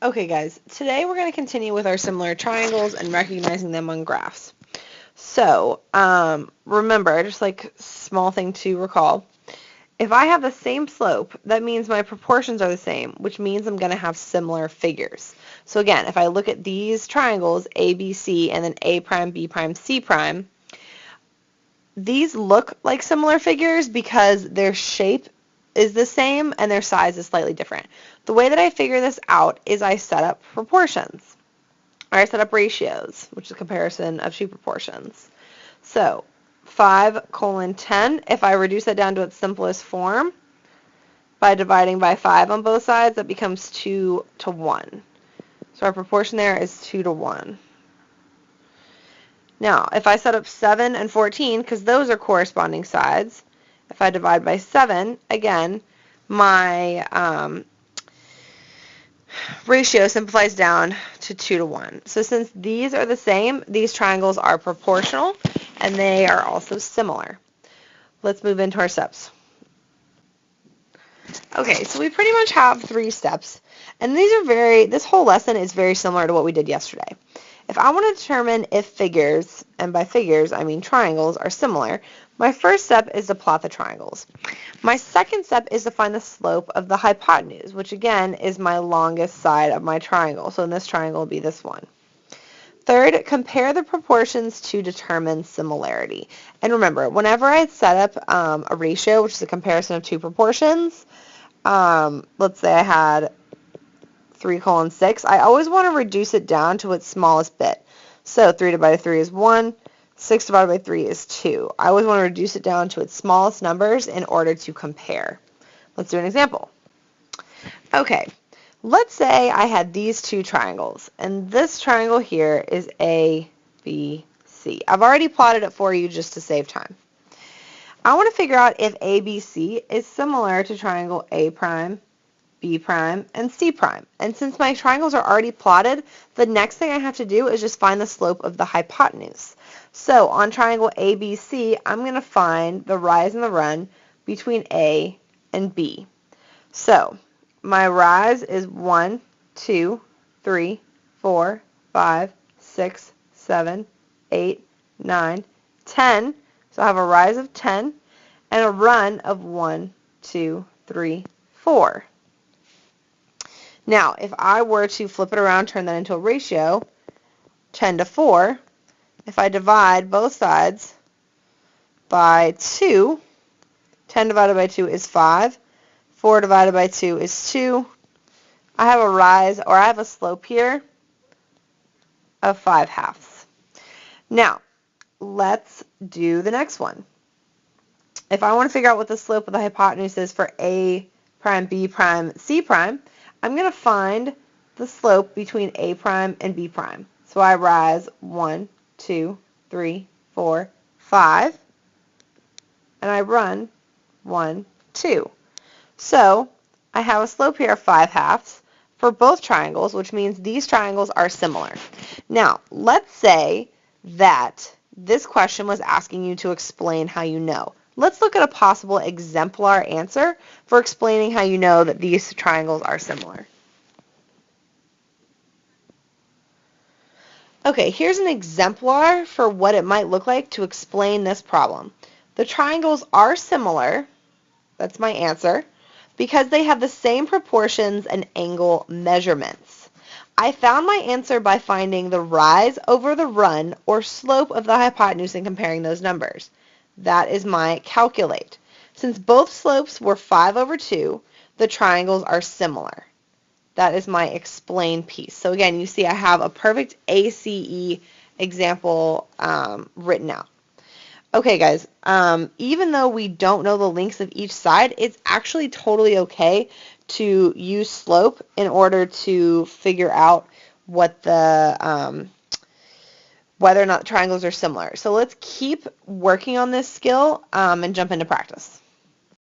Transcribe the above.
Okay, guys, today we're going to continue with our similar triangles and recognizing them on graphs. So, remember, just like small thing to recall, if I have the same slope, that means my proportions are the same, which means I'm going to have similar figures. So again, if I look at these triangles, A, B, C, and then A prime, B prime, C prime, these look like similar figures because their shape is the same and their size is slightly different. The way that I figure this out is I set up proportions, or I set up ratios, which is a comparison of two proportions. So 5:10, if I reduce that down to its simplest form, by dividing by 5 on both sides, that becomes 2 to 1. So our proportion there is 2 to 1. Now, if I set up 7 and 14, because those are corresponding sides, if I divide by 7, again, my ratio simplifies down to 2 to 1. So since these are the same, these triangles are proportional, and they are also similar. Let's move into our steps. Okay, so we pretty much have 3 steps, and this whole lesson is very similar to what we did yesterday. If I want to determine if figures, and by figures I mean triangles, are similar, my first step is to plot the triangles. My second step is to find the slope of the hypotenuse, which again is my longest side of my triangle. So in this triangle will be this one. Third, compare the proportions to determine similarity. And remember, whenever I set up a ratio, which is a comparison of two proportions, let's say I had 3:6, I always want to reduce it down to its smallest bit. So 3 divided by 3 is 1, 6 divided by 3 is 2. I always want to reduce it down to its smallest numbers in order to compare. Let's do an example. Okay, let's say I had these two triangles, and this triangle here is A, B, C. I've already plotted it for you just to save time. I want to figure out if ABC is similar to triangle A prime, B prime, and C prime. And since my triangles are already plotted, the next thing I have to do is just find the slope of the hypotenuse. So on triangle ABC, I'm going to find the rise and the run between A and B. So my rise is 1, 2, 3, 4, 5, 6, 7, 8, 9, 10. So I have a rise of 10 and a run of 1, 2, 3, 4. Now, if I were to flip it around, turn that into a ratio, 10 to 4, if I divide both sides by 2, 10 divided by 2 is 5, 4 divided by 2 is 2. I have a rise, or I have a slope here of 5/2. Now, let's do the next one. If I want to figure out what the slope of the hypotenuse is for A prime, B prime, C prime, I'm going to find the slope between A prime and B prime. So I rise 1, 2, 3, 4, 5, and I run 1, 2. So I have a slope here of 5/2 for both triangles, which means these triangles are similar. Now, let's say that this question was asking you to explain how you know. Let's look at a possible exemplar answer for explaining how you know that these triangles are similar. Okay, here's an exemplar for what it might look like to explain this problem. The triangles are similar, that's my answer, because they have the same proportions and angle measurements. I found my answer by finding the rise over the run or slope of the hypotenuse and comparing those numbers. That is my calculate. Since both slopes were 5/2, the triangles are similar. That is my explain piece. So again, you see I have a perfect ACE example written out. Okay, guys, even though we don't know the lengths of each side, it's actually totally okay to use slope in order to figure out what the whether or not triangles are similar. So let's keep working on this skill and jump into practice.